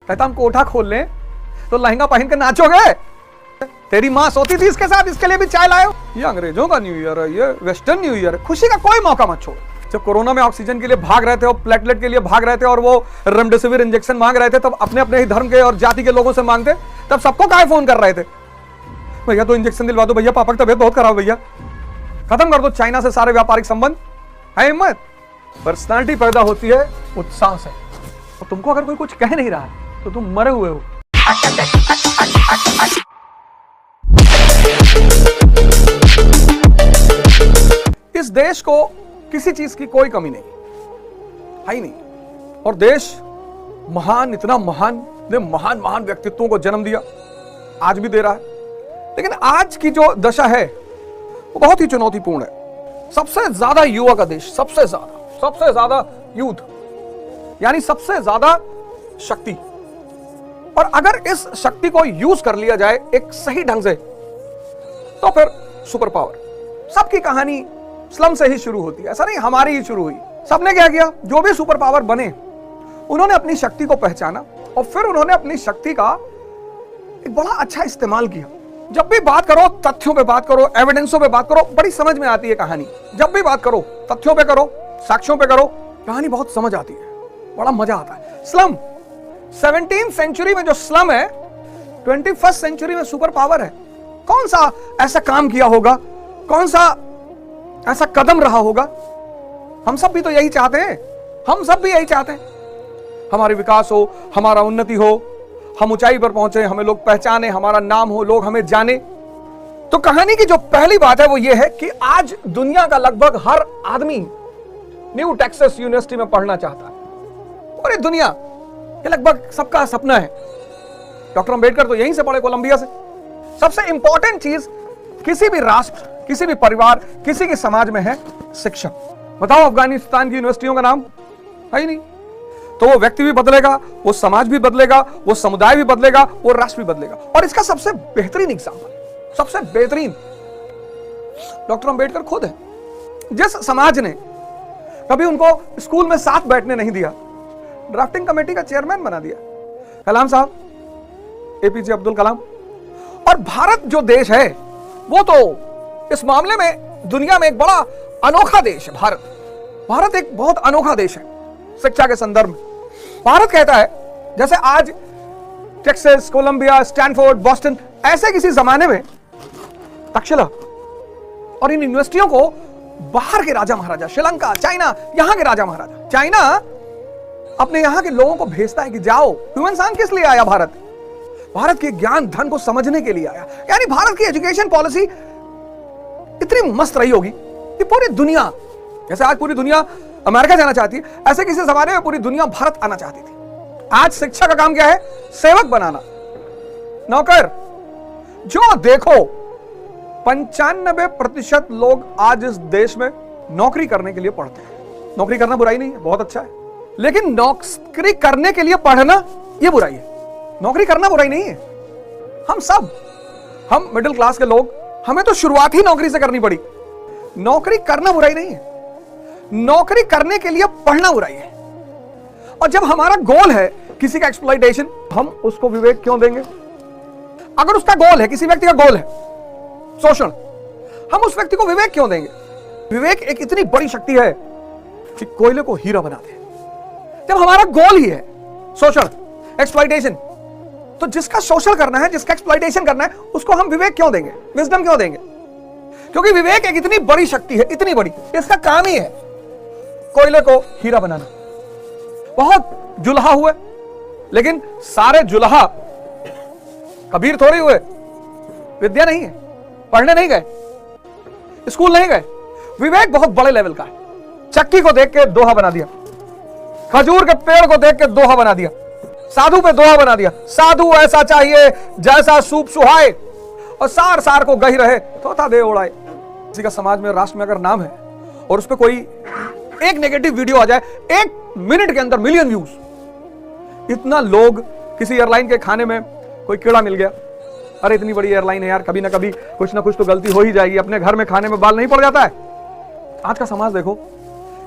कहता हम कोठा खोल लें तो लहंगा पहन के नाचोगे? तेरी माँ सोती थी इसके साथ, इसके लिए भी चाय लाए हो? ये अंग्रेजों का न्यू ईयर है, ये वेस्टर्न न्यू ईयर है। खुशी का कोई मौका मत छोड़ो। जब कोरोना में ऑक्सीजन के लिए भाग रहे थे और प्लेटलेट के लिए भाग रहे थे और वो रेमडेसिविर इंजेक्शन मांग रहे थे, तब अपने अपने ही धर्म के और जाति के लोगों से मांगते, तब सबको काहे फोन कर रहे थे? भैया तो इंजेक्शन दिलवा दो, भैया पापा की तबीयत बहुत खराब, भैया खत्म कर दो चाइना से सारे व्यापारिक संबंध। है हिम्मत? पर्सनालिटी पैदा होती है उत्साह से। और तुमको अगर कोई कुछ कह नहीं रहा है तो तुम मरे हुए हो। इस देश को किसी चीज की कोई कमी नहीं है ही नहीं। और देश महान, इतना महान ने महान महान व्यक्तित्वों को जन्म दिया, आज भी दे रहा है। लेकिन आज की जो दशा है वो बहुत ही चुनौतीपूर्ण है। सबसे ज्यादा युवा का देश, सबसे ज्यादा यूथ, यानी सबसे ज्यादा शक्ति। और अगर इस शक्ति को यूज कर लिया जाए एक सही ढंग से तो फिर सुपर पावर। सबकी कहानी स्लम से ही शुरू होती है, ऐसा नहीं हमारी ही शुरू हुई। सबने क्या किया? जो भी सुपर पावर बने उन्होंने अपनी शक्ति को पहचाना और फिर उन्होंने अपनी शक्ति का एक बड़ा अच्छा इस्तेमाल किया। जब भी बात करो तथ्यों पे बात करो, एविडेंसों पे बात करो, बड़ी समझ में आती है कहानी। जब भी बात करो तथ्यों पे करो, साक्ष्यों पे करो, कहानी बहुत समझ आती है, बड़ा मजा आता है। स्लम 17th सेंचुरी में जो स्लम है, 21st सेंचुरी में सुपर पावर है। कौन सा ऐसा काम किया होगा, कौन सा ऐसा कदम रहा होगा? हम सब भी तो यही चाहते हैं, हम सब भी यही चाहते हैं, हमारे विकास हो, हमारा उन्नति हो, हम ऊंचाई पर पहुंचे, हमें लोग पहचाने, हमारा नाम हो, लोग हमें जाने। तो कहानी की जो पहली बात है वो ये है कि आज दुनिया का लगभग हर आदमी न्यू टेक्सास यूनिवर्सिटी में पढ़ना चाहता है। पूरी दुनिया, ये लगभग सबका सपना है। डॉक्टर अंबेडकर तो यहीं से पढ़े, कोलंबिया से। सबसे इंपॉर्टेंट चीज किसी भी राष्ट्र, किसी भी परिवार, किसी के समाज में है शिक्षा। बताओ अफगानिस्तान की यूनिवर्सिटियों का नाम है ही नहीं। तो वो व्यक्ति भी बदलेगा, वो समाज भी बदलेगा, वो समुदाय भी बदलेगा, वो राष्ट्र भी बदलेगा। और इसका सबसे बेहतरीन एग्जाम्पल, सबसे बेहतरीन डॉक्टर अंबेडकर खुद है। जिस समाज ने कभी उनको स्कूल में साथ बैठने नहीं दिया, ड्राफ्टिंग कमेटी का चेयरमैन बना दिया। कलाम साहब, एपीजे अब्दुल कलाम। और भारत जो देश है वो तो इस मामले में दुनिया में एक बड़ा अनोखा देश है। भारत एक बहुत अनोखा देश है शिक्षा के संदर्भ में। भारत कहता है, जैसे आज टेक्सास, कोलंबिया, स्टैनफोर्ड, बॉस्टन, ऐसे किसी जमाने में तक्षशिला और इन यूनिवर्सिटियों को बाहर के राजा महाराजा, श्रीलंका, चाइना, यहां के राजा महाराजा, चाइना अपने यहां के लोगों को भेजता है कि जाओ। ह्यूमन साइंस किस लिए आया? भारत के ज्ञान धन को समझने के लिए आया। यानी भारत की एजुकेशन पॉलिसी इतनी मस्त रही होगी कि पूरी दुनिया, जैसे आज पूरी दुनिया अमेरिका जाना चाहती है, ऐसे किसी जमाने में पूरी दुनिया भारत आना चाहती थी। आज शिक्षा का काम क्या है? सेवक बनाना, नौकर। जो देखो 95% लोग आज इस देश में नौकरी करने के लिए पढ़ते हैं। नौकरी करना बुराई नहीं है, बहुत अच्छा है, लेकिन नौकरी करने के लिए पढ़ना यह बुराई है। नौकरी करना बुराई नहीं है। हम मिडिल क्लास के लोग, हमें तो शुरुआत ही नौकरी से करनी पड़ी। नौकरी करना बुराई नहीं है, नौकरी करने के लिए पढ़ना बुराई है। और जब हमारा गोल है किसी का एक्सप्लॉइटेशन, हम उसको विवेक क्यों देंगे? अगर उसका गोल है, किसी व्यक्ति का गोल है शोषण, हम उस व्यक्ति को विवेक क्यों देंगे? विवेक एक इतनी बड़ी शक्ति है कि कोयले को हीरा बना दे। जब हमारा गोल ही है शोषण, एक्सप्लॉइटेशन, तो जिसका शोषण करना है, जिसका एक्सप्लॉइटेशन करना है, उसको हम विवेक क्यों देंगे, विजडम क्यों देंगे? क्योंकि विवेक एक इतनी बड़ी शक्ति है, इतनी बड़ी, इसका काम ही है कोयले को हीरा बनाना। बहुत जुल्हा हुए, लेकिन सारे जुल्हा कबीर थोड़ी हुए। विद्या नहीं है, पढ़ने नहीं गए, स्कूल नहीं गए। विवेक बहुत बड़े लेवल का है। चक्की को देख के दोहा बना दिया, खजूर के पेड़ को देख के दोहा बना दिया, साधु पे दोहा बना दिया। साधु ऐसा चाहिए जैसा सूप सुहाए और सार सार को गही रहे तोता दे उड़ाए। किसी का समाज में, राष्ट्र में अगर नाम है और उस पर कोई एक नेगेटिव वीडियो आ जाए, 1 मिनट के अंदर मिलियन व्यूज। इतना लोग, किसी एयरलाइन के खाने में कोई कीड़ा मिल गया, अरे इतनी बड़ी एयरलाइन है यार, कभी ना कभी कुछ ना कुछ तो गलती हो ही जाएगी, अपने घर में खाने में बाल नहीं पड़ जाता है। आज का समाज देखो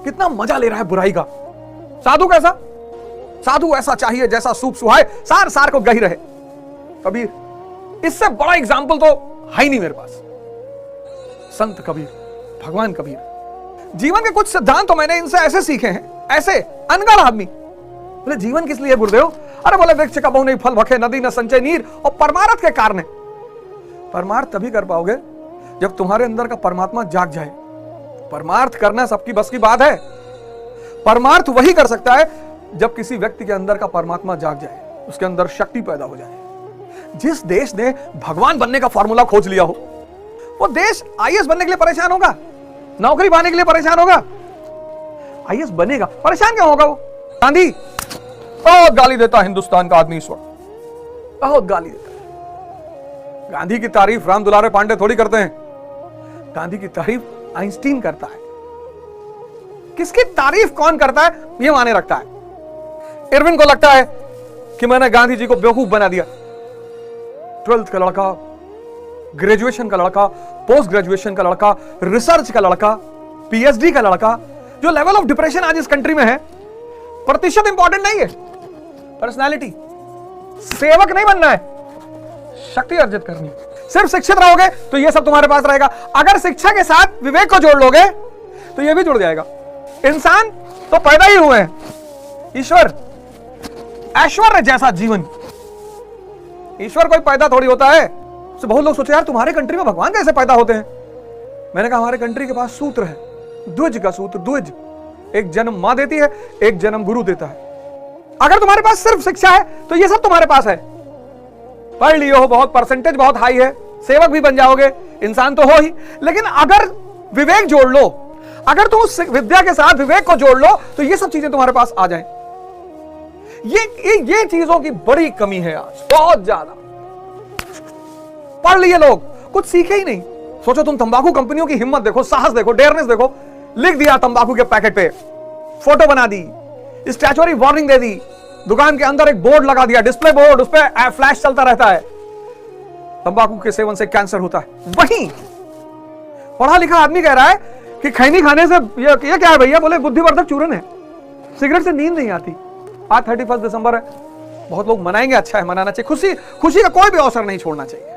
कितना मजा ले रहा है बुराई का। साधु कैसा? साधु ऐसा चाहिए जैसा सूप सुहाए, सार सार को गही रहे। कबीर, इससे बड़ा एग्जाम्पल तो है ही नहीं मेरे पास। संत कबीर, भगवान कबीर, जीवन के कुछ सिद्धांत तो मैंने इनसे ऐसे सीखे हैं, ऐसे अनगढ़ आदमी। बोले जीवन किस लिए गुरुदेव? अरे बोले वृक्ष का बहु नहीं फल भखे, नदी न संचय नीर, और परमार्थ के कारण। परमार्थ तभी कर पाओगे जब तुम्हारे अंदर का परमात्मा जाग जाए। परमार्थ करना सबकी बस की बात है। परमार्थ वही कर सकता है जब किसी व्यक्ति के अंदर का परमात्मा जाग जाए, उसके अंदर शक्ति पैदा हो जाए। जिस देश ने भगवान बनने का फॉर्मूला खोज लिया हो, वो देश आईएएस बनने के लिए परेशान होगा, नौकरी पाने के लिए परेशान होगा। आईएएस बनेगा, परेशान क्यों होगा वो? गांधी बहुत गाली देता हिंदुस्तान का आदमी, इस वक्त बहुत गाली देता है। गांधी की तारीफ राम दुलारे पांडे थोड़ी करते हैं, गांधी की तारीफ आइंस्टीन करता है। किसकी तारीफ कौन करता है ये माने रखता है। इरविन को लगता है कि मैंने गांधी जी को बेवकूफ बना दिया। 12th का लड़का, ग्रेजुएशन का लड़का, पोस्ट ग्रेजुएशन का लड़का, रिसर्च का लड़का, पीएचडी का लड़का, जो लेवल ऑफ डिप्रेशन आज इस कंट्री में है, प्रतिशत इंपॉर्टेंट नहीं है, पर्सनालिटी। सेवक नहीं बनना है, शक्ति अर्जित करनी है। सिर्फ शिक्षित रहोगे तो ये सब तुम्हारे पास रहेगा। अगर शिक्षा के साथ विवेक को जोड़ लोगे तो ये भी जुड़ जाएगा। इंसान तो पैदा ही हुए हैं, ईश्वर ऐश्वर्य जैसा जीवन। ईश्वर कोई पैदा थोड़ी होता है। तो बहुत लोग सोचे यार तुम्हारे कंट्री में भगवान कैसे पैदा होते हैं? मैंने कहा हमारे कंट्री के पास सूत्र है, द्विज का सूत्र। द्विज, एक जन्म मां देती है, एक जन्म गुरु देता है। अगर तुम्हारे पास सिर्फ शिक्षा है तो ये सब तुम्हारे पास है। पढ़ लियो हो, बहुत परसेंटेज बहुत हाई है, सेवक भी बन जाओगे, इंसान तो हो ही। लेकिन अगर विवेक जोड़ लो, अगर तुम उस विद्या के साथ विवेक को जोड़ लो तो ये सब चीजें तुम्हारे पास आ जाएं। ये चीजों की बड़ी कमी है आज, बहुत ज्यादा। पढ़ लिए लोग, कुछ सीखे ही नहीं। सोचो तुम तंबाकू कंपनियों की हिम्मत देखो, साहस देखो, डेयरनेस देखो। लिख दिया तंबाकू के पैकेट पे, फोटो बना दी, स्टैच्यूरी वार्निंग दे दी, दुकान के अंदर एक बोर्ड लगा दिया, डिस्प्ले बोर्ड, उस पे फ्लैश चलता रहता है, तंबाकू के सेवन से कैंसर होता है। वहीं पढ़ा लिखा आदमी कह रहा है कि खैनी खाने से ये क्या है भैया? बोले बुद्धिवर्धक चूर्ण है। सिगरेट से नींद नहीं आती। आज 31 दिसंबर है, बहुत लोग मनाएंगे, अच्छा है, मनाना चाहिए। खुशी का कोई भी अवसर नहीं छोड़ना चाहिए।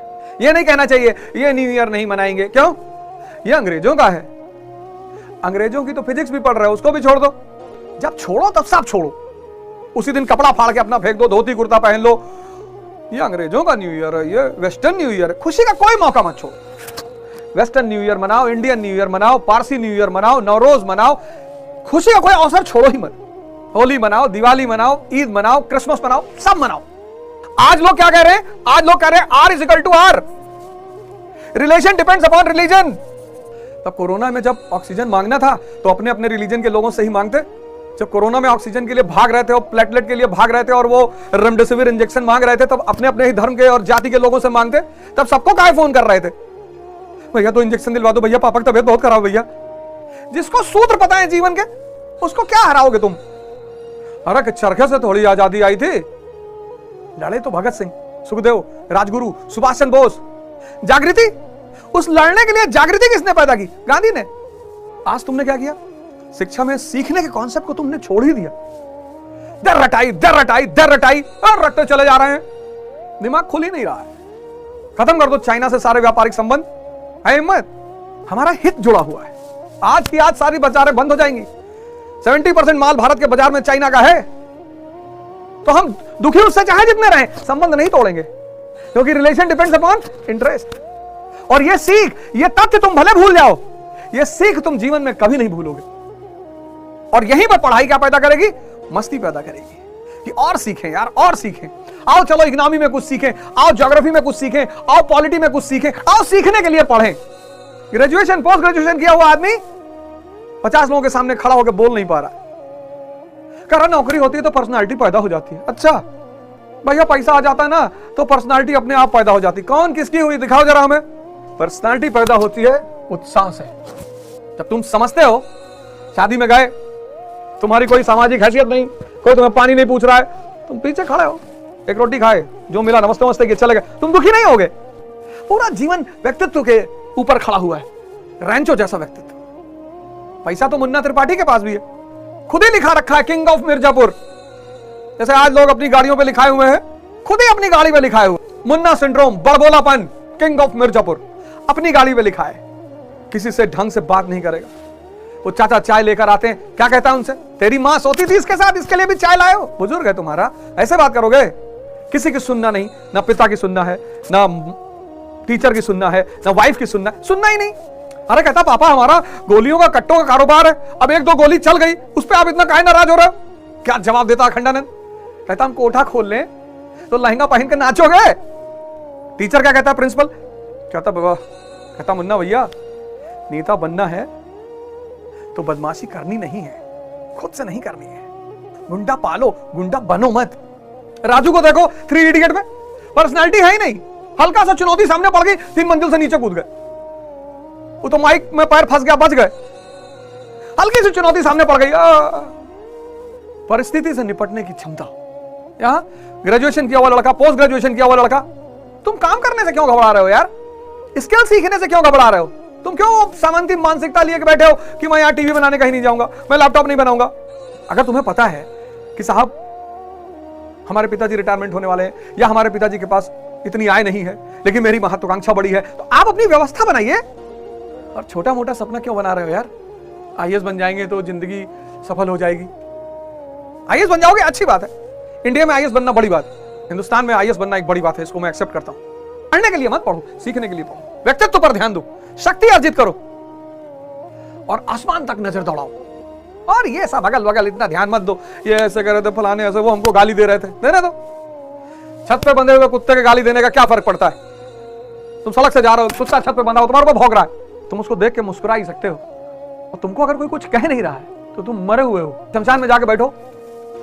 ये नहीं कहना चाहिए ये न्यू ईयर नहीं मनाएंगे, क्यों? ये अंग्रेजों का है। अंग्रेजों की तो फिजिक्स भी पढ़ रहे हो, उसको भी छोड़ दो। जब छोड़ो तब सब छोड़ो। उसी दिन कपड़ा फाड़ के अपना फेंक दो, धोती कुर्ता पहन लो। ये अंग्रेजों का न्यू ईयर है, ये वेस्टर्न न्यू ईयर है। खुशी का कोई मौका मत छोड़ो। वेस्टर्न न्यू ईयर मनाओ, इंडियन न्यू ईयर मनाओ, पारसी न्यू ईयर मनाओ, नवरोज मनाओ, खुशी का कोई अवसर छोड़ो ही मत। होली मनाओ, दिवाली मनाओ, ईद मनाओ, क्रिसमस मनाओ, सब मनाओ। आज लोग क्या कह रहे हैं? आज लोग कह रहे हैं R is equal to R, relation depends upon religion. तब कोरोना में जब ऑक्सीजन मांगना था तो अपने अपने रिलीजन के लोगों से ही मांगते। जब कोरोना में ऑक्सीजन के लिए भाग रहे थे और प्लेटलेट के लिए भाग रहे थे और वो रेमडेसिविर इंजेक्शन मांग रहे थे, तब अपने अपने ही धर्म के और जाति के लोगों से मांगते। तब सबको काहे फोन कर रहे थे? भैया तो इंजेक्शन दिलवा दो, भैया पापा की तबीयत बहुत खराब, भैया। जिसको सूत्र पता है जीवन के, उसको क्या हराओगे तुम? अरे चरखे से थोड़ी आजादी आई थी, लड़े तो भगत सिंह, सुखदेव, राजगुरु, सुभाष चंद्र बोस। जागृति, उस लड़ने के लिए जागृति किसने पैदा की? गांधी ने। आज तुमने क्या किया? शिक्षा में सीखने के कॉन्सेप्ट को तुमने छोड़ ही दिया। दर रटाई और रटते चले जा रहे हैं। दिमाग खुल ही नहीं रहा है। खत्म कर दो चाइना से सारे व्यापारिक संबंध। है हिम्मत? हमारा हित जुड़ा हुआ है। आज की आज सारी बाजारें बंद हो जाएंगी। 70% माल भारत के बाजार में चाइना का है, तो हम दुखी उससे चाहे जितने रहे, संबंध नहीं तोड़ेंगे, क्योंकि रिलेशन डिपेंड्स अपॉन इंटरेस्ट। और ये सीख, ये तथ्य तुम भले भूल जाओ, ये सीख तुम जीवन में कभी नहीं भूलोगे। और यहीं पर पढ़ाई क्या पैदा करेगी? मस्ती पैदा करेगी कि और सीखें यार, और सीखें। आओ चलो इकोनॉमी में कुछ सीखें, आओ ज्योग्राफी में कुछ सीखें, आओ पॉलिटी में कुछ सीखें, आओ सीखने के लिए पढ़ें। ग्रेजुएशन पोस्ट ग्रेजुएशन किया हुआ आदमी 50 लोगों के सामने खड़ा होकर बोल नहीं पा रहा। कारण नौकरी होती है तो पर्सनालिटी पैदा हो जाती है। अच्छा भैया पैसा आ जाता है ना तो पर्सनालिटी अपने आप पैदा हो जाती। कौन किसकी हुई दिखाओ जरा हमें। पर्सनालिटी पैदा होती है उत्साह से। जब तुम समझते हो, शादी में गए, तुम्हारी कोई सामाजिक हैसियत नहीं, कोई तुम्हें पानी नहीं पूछ रहा है, तुम पीछे खड़े हो, एक रोटी खाए, जो मिला नमस्ते नमस्ते किए चले गए, तुम दुखी नहीं होगे। पूरा जीवन व्यक्तित्व के ऊपर खड़ा हुआ है, रैंचो जैसा व्यक्तित्व। पैसा तो मुन्ना त्रिपाठी के पास भी है, खुद ही लिखा रखा है किंग ऑफ मिर्जापुर। जैसे आज लोग अपनी गाड़ियों पे लिखाए हुए हैं, खुद ही अपनी गाड़ी पे लिखाए हुए, मुन्ना सिंड्रोम, बड़बोलापन, किंग ऑफ मिर्जापुर, अपनी गाड़ी पे लिखा है। किसी से ढंग से बात नहीं करेगा। वो चाचा चाय लेकर आते हैं, क्या कहता है उनसे, तेरी मां सोती थी इसके साथ, इसके लिए भी चाय लाए हो, बुजुर्ग है तुम्हारा, ऐसे बात करोगे? किसी की सुनना नहीं, ना पिता की सुनना है, ना टीचर की सुनना है, ना वाइफ की सुनना ही नहीं। अरे कहता पापा हमारा गोलियों का कट्टों का कारोबार है, अब 1-2 गोली चल गई, उस पर आप इतना काहे नाराज हो रहे हो? क्या जवाब देता अखंडानंद? कहता हम कोठा खोल लें तो लहंगा पहन के नाचोगे। टीचर क्या कहता है, प्रिंसिपल कहता बाबा, कहता मुन्ना भैया नेता बनना है तो बदमाशी करनी नहीं है, खुद से नहीं करनी है, गुंडा पालो, गुंडा बनो मत। राजू को देखो 3 इडियट में, पर्सनालिटी है ही नहीं, हल्का सा चुनौती सामने पड़ गई, 3 मंजिल से नीचे कूद गए, वो तो माइक में पैर फंस गया, बच गए। हल्की सी चुनौती सामने पड़ गई, परिस्थिति से निपटने की क्षमता। यहां ग्रेजुएशन किया हुआ लड़का, पोस्ट ग्रेजुएशन किया हुआ लड़का, तुम काम करने से क्यों घबरा रहे हो यार? स्किल सीखने से क्यों घबरा रहे हो? तुम क्यों सामंती मानसिकता लिए के बैठे हो कि मैं यहां टीवी बनाने कहीं नहीं जाऊंगा, मैं लैपटॉप नहीं बनाऊंगा? अगर तुम्हें पता है कि साहब हमारे पिताजी रिटायरमेंट होने वाले हैं, या हमारे पिताजी के पास इतनी आय नहीं है, लेकिन मेरी महत्वाकांक्षा बड़ी है, तो आप अपनी व्यवस्था बनाइए। और छोटा मोटा सपना क्यों बना रहे हो यार? आईएएस बन जाएंगे तो जिंदगी सफल हो जाएगी। आईएएस बन जाओगे, अच्छी बात है, इंडिया में आईएएस बनना बड़ी बात, हिंदुस्तान में आईएएस बनना एक बड़ी बात है, इसको मैं एक्सेप्ट करता हूं। पढ़ने के लिए मत पढ़ो, सीखने के लिए पढ़ो, व्यक्तित्व पर ध्यान दो, शक्ति अर्जित करो और आसमान तक नजर दौड़ाओ। और ये सब अगल बगल इतना ध्यान मत दो, ये ऐसे कर रहे थे फलाने, ऐसे, वो हमको गाली दे रहे थे, देने दो। छत पे बंधे हुए कुत्ते के गाली देने का क्या फर्क पड़ता है? तुम सड़क से जा रहे हो, कुत्ता छत पे बंधा हो, तुम्हारे ऊपर भौंक रहा है, तुम उसको देख के मुस्कुरा ही सकते हो। और तुमको अगर कोई कुछ कह नहीं रहा है तो तुम मरे हुए हो। शमशान में जाके बैठो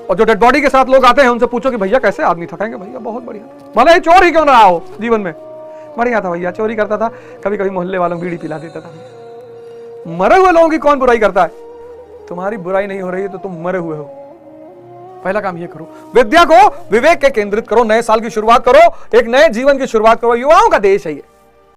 और जो डेड बॉडी के साथ लोग आते हैं उनसे पूछो कि भैया कैसे आदमी था? कहेंगे भैया बहुत बढ़िया, भले ही चोर ही क्यों ना रहा हो जीवन में, बढ़िया था भैया, चोरी करता था, कभी कभी मोहल्ले वालों को बीड़ी पिला देता था भैया। मरे हुए लोगों की कौन बुराई करता है? तुम्हारी बुराई नहीं हो रही है तो तुम मरे हुए हो। पहला काम ये करो, विद्या को विवेक के केंद्रित करो, नए साल की शुरुआत करो, एक नए जीवन की शुरुआत करो। युवाओं का देश है ये।